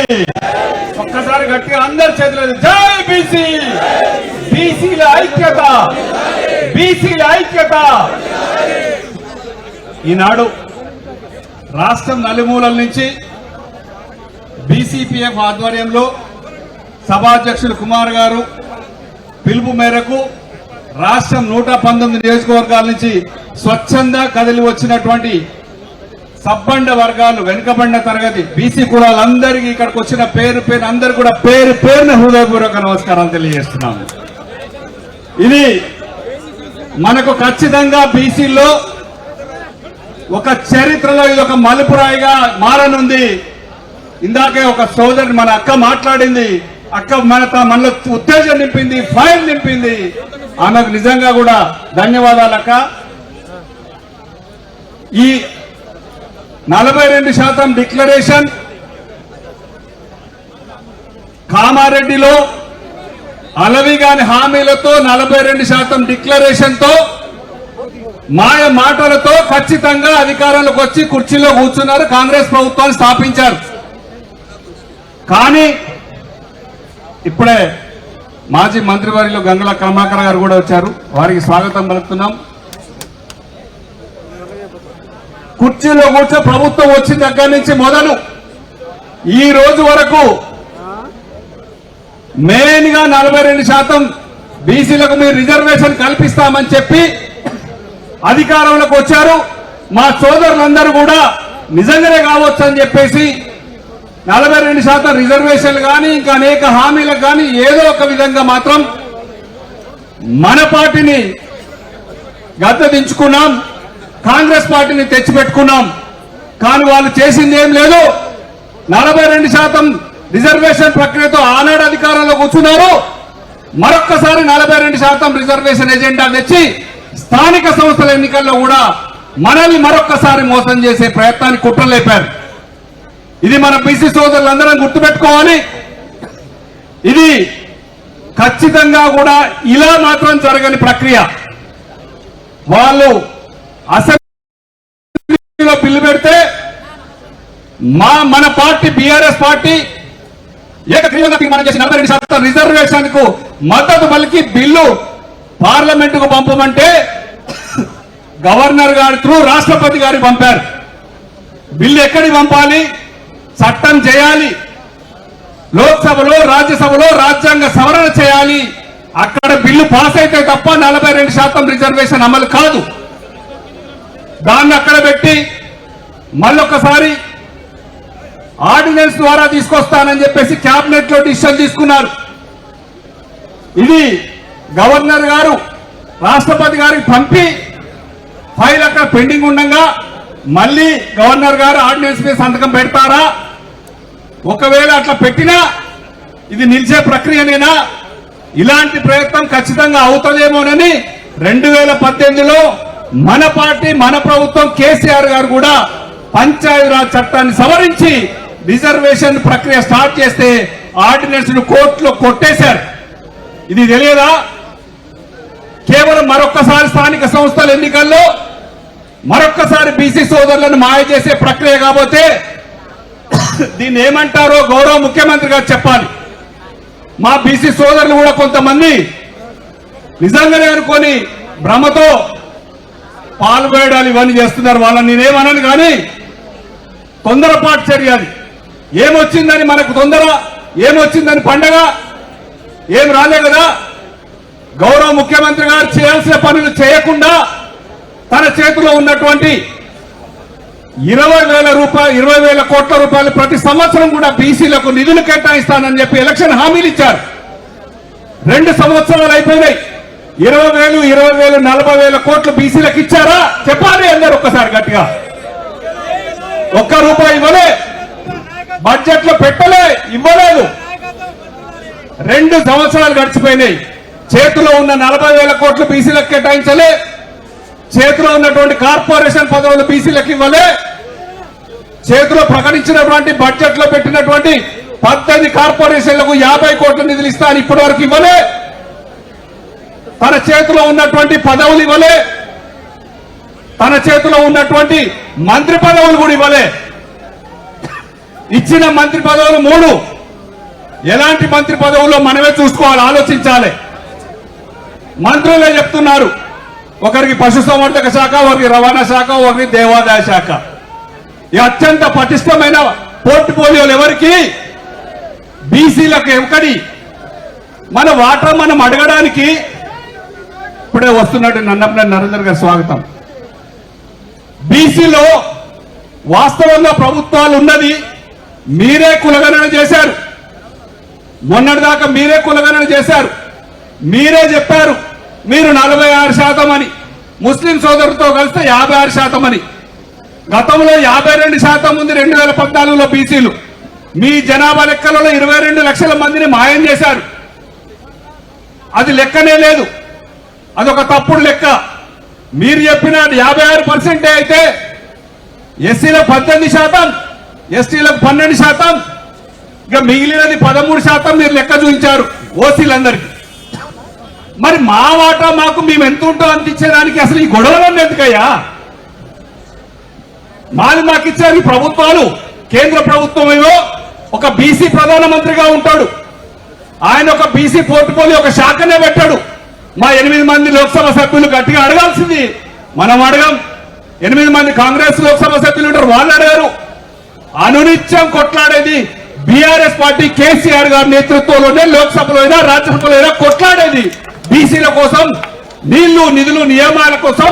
ఒక్కసారి గట్టిగా అందరి చేతులు జై బీసీ, బీసీల ఐక్యత, బీసీల ఐక్యత. ఈనాడు రాష్ట్రం నలుమూలల నుంచి బీసీపీఎఫ్ ఆధ్వర్యంలో సభాధ్యక్షులు కుమార్ గారు పిలుపు మేరకు రాష్ట్రం 119 నియోజకవర్గాల నుంచి స్వచ్ఛంద కదిలి వచ్చినటువంటి సబ్బండ వర్గాలు, వెనుకబడిన తరగతి బీసీ కులాలందరికీ ఇక్కడికి వచ్చిన పేరు అందరు కూడా పేరున హృదయపూర్వక నమస్కారాలు తెలియజేస్తున్నాము. ఇది మనకు ఖచ్చితంగా బీసీలో ఒక చరిత్రలో ఇది ఒక మలుపురాయిగా మారనుంది. ఇందాకే ఒక సోదరుడు మన అక్క మాట్లాడింది, అక్క మనలో ఉత్తేజం నింపింది, ఫైర్ నింపింది. ఆమెకు నిజంగా కూడా ధన్యవాదాలు అక్క. ఈ 42% డిక్లరేషన్ కామారెడ్డిలో అలవిగాని హామీలతో 42% డిక్లరేషన్ తో మాయ మాటలతో ఖచ్చితంగా అధికారంలోకి వచ్చి కుర్చీలో కూర్చున్నారు, కాంగ్రెస్ ప్రభుత్వాన్ని స్థాపించారు. కానీ ఇప్పుడే మాజీ మంత్రివర్యులు గంగుల కమలాకర్ గారు కూడా వచ్చారు, వారికి స్వాగతం పలుకుతున్నాం. కుర్చీలో కూర్చో ప్రభుత్వం వచ్చిన దగ్గర నుంచి మొదలు ఈ రోజు వరకు మెయిన్ గా 42% బీసీలకు మీరు రిజర్వేషన్ కల్పిస్తామని చెప్పి అధికారంలోకి వచ్చారు. మా సోదరులందరూ కూడా నిజంగానే కావచ్చు అని చెప్పేసి 42% రిజర్వేషన్లు కానీ ఇంకా అనేక హామీలకు కానీ ఏదో ఒక విధంగా మాత్రం మన పార్టీని గద్దెదించుకున్నాం, కాంగ్రెస్ పార్టీని తెచ్చిపెట్టుకున్నాం. కానీ వాళ్ళు చేసింది ఏం లేదు. 42% రిజర్వేషన్ ప్రక్రియతో ఆనాడు అధికారంలో కూర్చున్నారు. మరొక్కసారి 42% రిజర్వేషన్ ఎజెండా తెచ్చి స్థానిక సంస్థల ఎన్నికల్లో కూడా మనల్ని మరొక్కసారి మోసం చేసే ప్రయత్నాన్ని కుట్రలేపారు. ఇది మన బీసీ సోదరులందరం గుర్తుపెట్టుకోవాలి. ఇది ఖచ్చితంగా కూడా ఇలా మాత్రం జరగని ప్రక్రియ. వాళ్ళు అసెంబ్లీలో బిల్లు పెడితే మన పార్టీ బీఆర్ఎస్ పార్టీ ఏకగ్రీవంగా తీర్మానం చేసి 42% రిజర్వేషన్ కు మద్దతు పలికి బిల్లు పార్లమెంటుకు పంపమంటే గవర్నర్ గారి త్రూ రాష్ట్రపతి గారికి పంపారు. బిల్లు ఎక్కడికి పంపాలి? చట్టం చేయాలి, లోక్సభలో రాజ్యసభలో రాజ్యాంగ సవరణ చేయాలి. అక్కడ బిల్లు పాస్ అయితే తప్ప 42% రిజర్వేషన్ అమలు కాదు. దాన్ని అక్కడ పెట్టి మళ్ళొకసారి ఆర్డినెన్స్ ద్వారా తీసుకొస్తానని చెప్పేసి కేబినెట్ లో డిసిషన్ తీసుకున్నారు. ఇది గవర్నర్ గారు రాష్ట్రపతి గారికి పంపి ఫైల్ అక్కడ పెండింగ్ ఉండగా మళ్ళీ గవర్నర్ గారు ఆర్డినెన్స్ మీద సంతకం పెడతారా? ఒకవేళ అట్లా పెట్టినా ఇది నిలిచే ప్రక్రియనేనా? ఇలాంటి ప్రయత్నం ఖచ్చితంగా అవుతుందేమోనని 2018లో మన పార్టీ మన ప్రభుత్వం కేసీఆర్ గారు కూడా పంచాయతీరాజ్ చట్టాన్ని సవరించి రిజర్వేషన్ ప్రక్రియ స్టార్ట్ చేస్తే ఆర్డినెన్స్ ను కోర్టులో కొట్టేశారు. ఇది తెలియదా? కేవలం మరొక్కసారి స్థానిక సంస్థల ఎన్నికల్లో మరొక్కసారి బీసీ సోదరులను మాయ చేసే ప్రక్రియ కాబోతే దీన్ని ఏమంటారో గౌరవ ముఖ్యమంత్రి గారు చెప్పాలి. మా బీసీ సోదరులు కూడా కొంతమంది నిజంగానే అనుకొని భ్రమతో పాల్గొయడాలు ఇవన్నీ చేస్తున్నారు. వాళ్ళని నేనేమనను, కానీ తొందరపాటు చర్య. అది ఏమొచ్చిందని మనకు తొందర, ఏమొచ్చిందని పండగ, ఏం రాలే కదా. గౌరవ ముఖ్యమంత్రి గారు చేయాల్సిన పనులు చేయకుండా తన చేతిలో ఉన్నటువంటి 20,000 కోట్ల రూపాయలు ప్రతి సంవత్సరం కూడా బీసీలకు నిధులు కేటాయిస్తానని చెప్పి ఎలక్షన్ హామీలు ఇచ్చారు. 2 సంవత్సరాలు అయిపోయినాయి. 20,000, 40,000 కోట్లు బీసీలకు ఇచ్చారా? చెప్పాలి అందరు ఒక్కసారి గట్టిగా. ఒక్క రూపాయి ఇవ్వలే, బడ్జెట్ లో పెట్టలే, ఇవ్వలేదు. 2 సంవత్సరాలు గడిచిపోయినాయి. చేతిలో ఉన్న 40,000 కోట్లు బీసీలకు కేటాయించలే, చేతిలో ఉన్నటువంటి కార్పొరేషన్ పదవులు బీసీలకు ఇవ్వలే, చేతిలో ప్రకటించినటువంటి బడ్జెట్ లో పెట్టినటువంటి 18 కార్పొరేషన్లకు 50 కోట్ల నిధులు ఇస్తాను ఇప్పటి వరకు ఇవ్వలే, తన చేతిలో ఉన్నటువంటి పదవులు ఇవ్వలే, తన చేతిలో ఉన్నటువంటి మంత్రి పదవులు కూడా ఇవ్వలే. ఇచ్చిన మంత్రి పదవులు 3. ఎలాంటి మంత్రి పదవుల్లో మనమే చూసుకోవాలి, ఆలోచించాలి. మంత్రులే చెప్తున్నారు, ఒకరికి పశుసంవర్ధక శాఖ, ఒకరికి రవాణా శాఖ, ఒకరికి దేవాదాయ శాఖ. ఈ అత్యంత పటిష్టమైన పోర్ట్ఫోలియోలు ఎవరికి? బీసీలకు. ఒకటి మన వాటా మనం అడగడానికి ఇప్పుడే వస్తున్నట్టు నన్నపనేని నరేందర్ గారు స్వాగతం. బీసీలో వాస్తవంగా ప్రభుత్వాలు ఉన్నది మీరే కులగణన చేశారు. మొన్నటిదాకా మీరే కులగణన చేశారు. మీరే చెప్పారు మీరు 46% అని, ముస్లిం సోదరులతో కలిస్తే 56% అని. గతంలో 52% ఉంది 2014లో బీసీలు. మీ జనాభా లెక్కలలో 22 లక్షల మందిని మాయం చేశారు. అది లెక్కనే లేదు, అదొక తప్పుడు లెక్క. మీరు చెప్పిన 56% అయితే ఎస్సీలకు 18%, ఎస్టీలకు 12%, ఇక మిగిలినది 13% మీరు లెక్క చూపించారు ఓసీలందరికీ. మరి మా వాటా మాకు మేము ఎంత ఉంటో అంత ఇచ్చేదానికి అసలు ఈ గొడవలన్నీ ఎందుకయ్యా? మాది మాకు ఇచ్చారు ఈ ప్రభుత్వాలు. కేంద్ర ప్రభుత్వం ఏమో ఒక బీసీ ప్రధానమంత్రిగా ఉంటాడు, ఆయన ఒక బీసీ పోర్ట్ఫోలియో ఒక శాఖనే పెట్టాడు. మా 8 మంది లోక్సభ సభ్యులు గట్టిగా అడగాల్సింది మనం అడగం. 8 మంది కాంగ్రెస్ లోక్సభ సభ్యులు ఉంటారు, వాళ్ళు అడగారు. అనునిత్యం కొట్లాడేది బీఆర్ఎస్ పార్టీ కేసీఆర్ గారి నేతృత్వంలోనే లోక్సభలో అయినా రాజ్యసభలో అయినా కొట్లాడేది బీసీల కోసం. నీళ్లు నిధులు నియమాల కోసం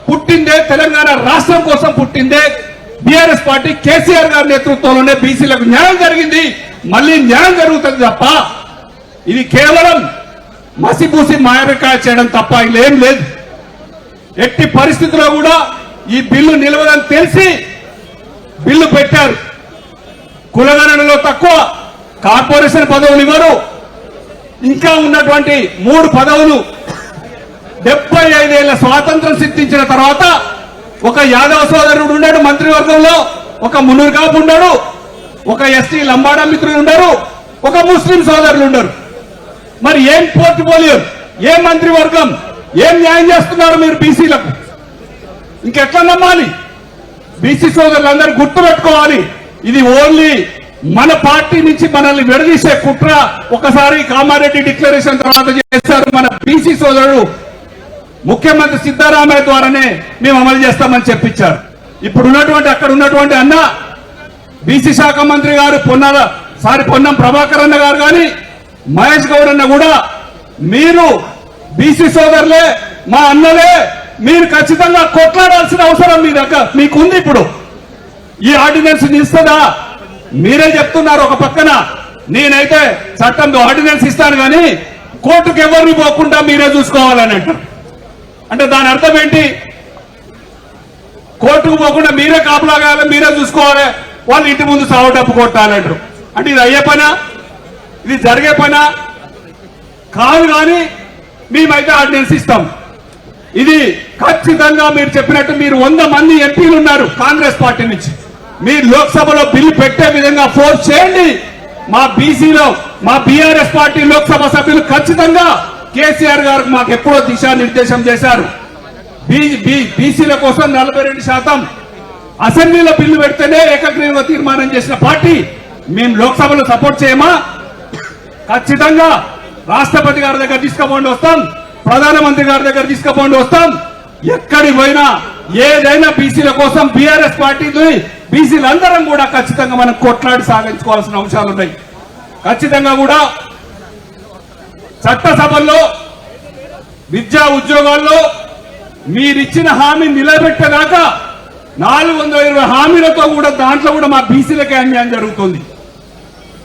పుట్టిందే, తెలంగాణ రాష్ట్రం కోసం పుట్టిందే బీఆర్ఎస్ పార్టీ కేసీఆర్ గారి నేతృత్వంలోనే బీసీలకు న్యాయం జరిగింది, మళ్ళీ న్యాయం జరుగుతుంది తప్ప ఇది కేవలం మసిపూసి మాయకాయ చేయడం తప్ప ఇదేం లేదు. ఎట్టి పరిస్థితుల్లో కూడా ఈ బిల్లు నిలవదని తెలిసి బిల్లు పెట్టారు. కులగణనలో తక్కువ, కార్పొరేషన్ పదవులు ఇవ్వరు. ఇంకా ఉన్నటువంటి 3 పదవులు 75 ఏళ్ల స్వాతంత్రం సిద్ధించిన తర్వాత ఒక యాదవ సోదరుడు ఉన్నాడు మంత్రివర్గంలో, ఒక మున్నూరు కాపు ఉన్నాడు, ఒక ఎస్టీ లంబాడా మిత్రులు ఉండరు, ఒక ముస్లిం సోదరులు ఉండరు. మరి ఏం పోర్ట్ఫోలియో, ఏం మంత్రివర్గం, ఏం న్యాయం చేస్తున్నారు మీరు బీసీలకు? ఇంకెట్లా నమ్మాలి? బీసీ సోదరులందరూ గుర్తుపెట్టుకోవాలి, ఇది ఓన్లీ మన పార్టీ నుంచి మనల్ని విడదీసే కుట్ర. ఒకసారి కామారెడ్డి డిక్లరేషన్ తర్వాత చేశారు మన బీసీ సోదరుడు, ముఖ్యమంత్రి సిద్ధరామయ్య ద్వారానే మేము అమలు చేస్తామని చెప్పించారు. ఇప్పుడు ఉన్నటువంటి అక్కడ ఉన్నటువంటి అన్న బీసీ శాఖ మంత్రి గారు పొన్నం ప్రభాకర్ అన్న గారు కానీ మహేష్ గౌడ్ అన్న కూడా మీరు బీసీ సోదరులే, మా అన్నలే, మీరు ఖచ్చితంగా కొట్లాడాల్సిన అవసరం మీ దగ్గర మీకుంది. ఇప్పుడు ఈ ఆర్డినెన్స్ ఇస్తుందా? మీరే చెప్తున్నారు ఒక పక్కన, నేనైతే చట్టంలో ఆర్డినెన్స్ ఇస్తాను కానీ కోర్టుకు ఎవరిని పోకుండా మీరే చూసుకోవాలని అంటారు. అంటే దాని అర్థం ఏంటి? కోర్టుకు పోకుండా మీరే కాపలా కావాలి, మీరే చూసుకోవాలి, వాళ్ళు ఇంటి ముందు సావటప్పు కొట్టాలంటారు. అంటే ఇది అయ్యే పనా? ఇది జరిగే పనా? కాదు. కానీ మేమైతే ఆర్డినెన్స్ ఇస్తాం. ఇది ఖచ్చితంగా మీరు చెప్పినట్టు మీరు 100 మంది ఎంపీలు ఉన్నారు కాంగ్రెస్ పార్టీ నుంచి, మీరు లోక్సభలో బిల్లు పెట్టే విధంగా ఫోర్స్ చేయండి. మా బీసీలో మా బీఆర్ఎస్ పార్టీ లోక్సభ సభ్యులు ఖచ్చితంగా కేసీఆర్ గారు మాకు ఎప్పుడో దిశానిర్దేశం చేశారు. బీసీల కోసం 42% అసెంబ్లీలో బిల్లు పెడితేనే ఏకగ్రీవంగా తీర్మానం చేసిన పార్టీ మేము లోక్సభలో సపోర్ట్ చేయమా? ఖచ్చితంగా రాష్ట్రపతి గారి దగ్గర తీసుకుపోండి వస్తాం, ప్రధానమంత్రి గారి దగ్గర తీసుకుపోండి వస్తాం. ఎక్కడికి పోయినా ఏదైనా బీసీల కోసం బీఆర్ఎస్ పార్టీ బీసీలందరం కూడా ఖచ్చితంగా మనం కొట్లాడి సాగించుకోవాల్సిన అంశాలు ఉన్నాయి. ఖచ్చితంగా కూడా చట్టసభల్లో విద్యా ఉద్యోగాల్లో మీరిచ్చిన హామీ నిలబెట్టేదాకా 420 హామీలతో కూడా దాంట్లో కూడా మా బీసీలకే అన్యాయం జరుగుతుంది.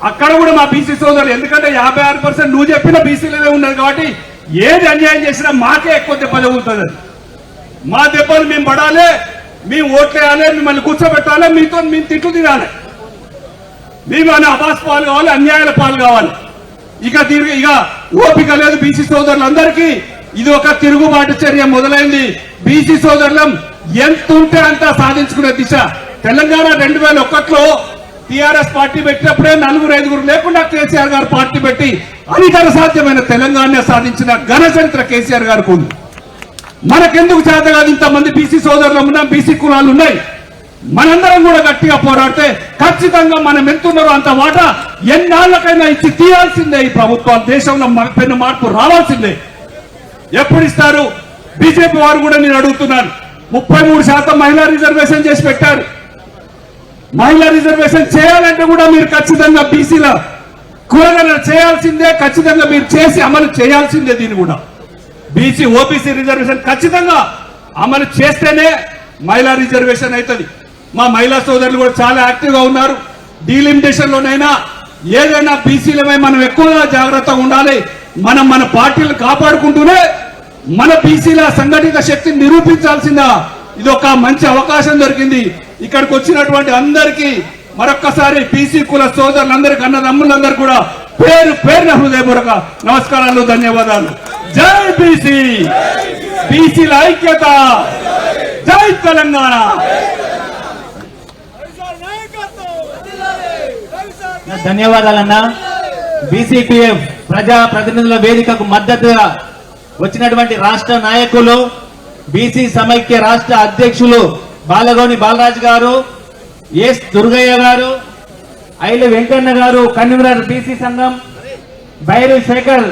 అక్కడ కూడా మా బీసీ సోదరులు, ఎందుకంటే 56% నువ్వు చెప్పిన బీసీలనే ఉన్నది కాబట్టి ఏది అన్యాయం చేసినా మాకే ఎక్కువ దెబ్బ తగులుతుంది. మా దెబ్బలు మేము పడాలి, మేము ఓట్లేయాలి, మిమ్మల్ని కూర్చోబెట్టాలి, మీతో మేము తిట్లు తినాలి, మేము అనే అబాస్ పాలు కావాలి, అన్యాయాల పాలు కావాలి. ఇక ఓపిక లేదు బీసీ సోదరులందరికీ. ఇది ఒక తిరుగుబాటు చర్య మొదలైంది. బీసీ సోదరులం ఎంత ఉంటే అంత సాధించుకునే దిశ. తెలంగాణ 2001లో టీఆర్ఎస్ పార్టీ పెట్టినప్పుడే 4-5 లేకుండా కేసీఆర్ గారు పార్టీ పెట్టి అనితర సాధ్యమైన తెలంగాణ సాధించిన ఘన చరిత్ర కేసీఆర్ గారికి ఉంది. మనకెందుకు చేత కాదు? ఇంతమంది బీసీ సోదరులు ఉన్నాం, బీసీ కులాలు ఉన్నాయి. మనందరం కూడా గట్టిగా పోరాడితే ఖచ్చితంగా మనం ఎంతున్నారో అంత వాటా ఎన్నాళ్ళకైనా ఇచ్చి తీయాల్సిందే. ఈ ప్రభుత్వం దేశంలో పెను మార్పు రావాల్సిందే. ఎప్పుడు ఇస్తారు? బీజేపీ వారు కూడా నేను అడుగుతున్నాను. 33% మహిళా రిజర్వేషన్ చేసి పెట్టారు. మహిళా రిజర్వేషన్ చేయాలంటే కూడా మీరు ఖచ్చితంగా బీసీల కులగణన చేయాల్సిందే. ఖచ్చితంగా మీరు చేసి అమలు చేయాల్సిందే. దీన్ని కూడా బీసీ ఓబీసీ రిజర్వేషన్ ఖచ్చితంగా అమలు చేస్తేనే మహిళా రిజర్వేషన్ అవుతుంది. మా మహిళా సోదరులు కూడా చాలా యాక్టివ్ గా ఉన్నారు. డీలిమిటేషన్ లోనైనా ఏదైనా బీసీలపై మనం ఎక్కువగా జాగ్రత్తగా ఉండాలి. మనం మన పార్టీలు కాపాడుకుంటూనే మన బీసీల సంఘటిత శక్తిని నిరూపించాల్సిందా. ఇది ఒక మంచి అవకాశం దొరికింది. ఇక్కడికి వచ్చినటువంటి అందరికీ మరొక్కసారి బీసీ కుల సోదరులందరికీ అన్నదమ్ములందరూ కూడా పేరు పేరున హృదయపూర్వక నమస్కారాలు, ధన్యవాదాలు. జై బీసీ, బీసీల ఐక్యత, జై తెలంగాణ. ధన్యవాదాలన్నా. బీసీపీఎఫ్ ప్రజా ప్రతినిధుల వేదికకు మద్దతుగా వచ్చినటువంటి రాష్ట్ర నాయకులు, బీసీ సమైక్య రాష్ట్ర అధ్యక్షులు బాలగోని బాలరాజు గారు, ఎస్ దుర్గయ్య గారు, ఐల వెంకన్న గారు, కన్వీనర్ బీసీ సంఘం, బైరు శేఖర్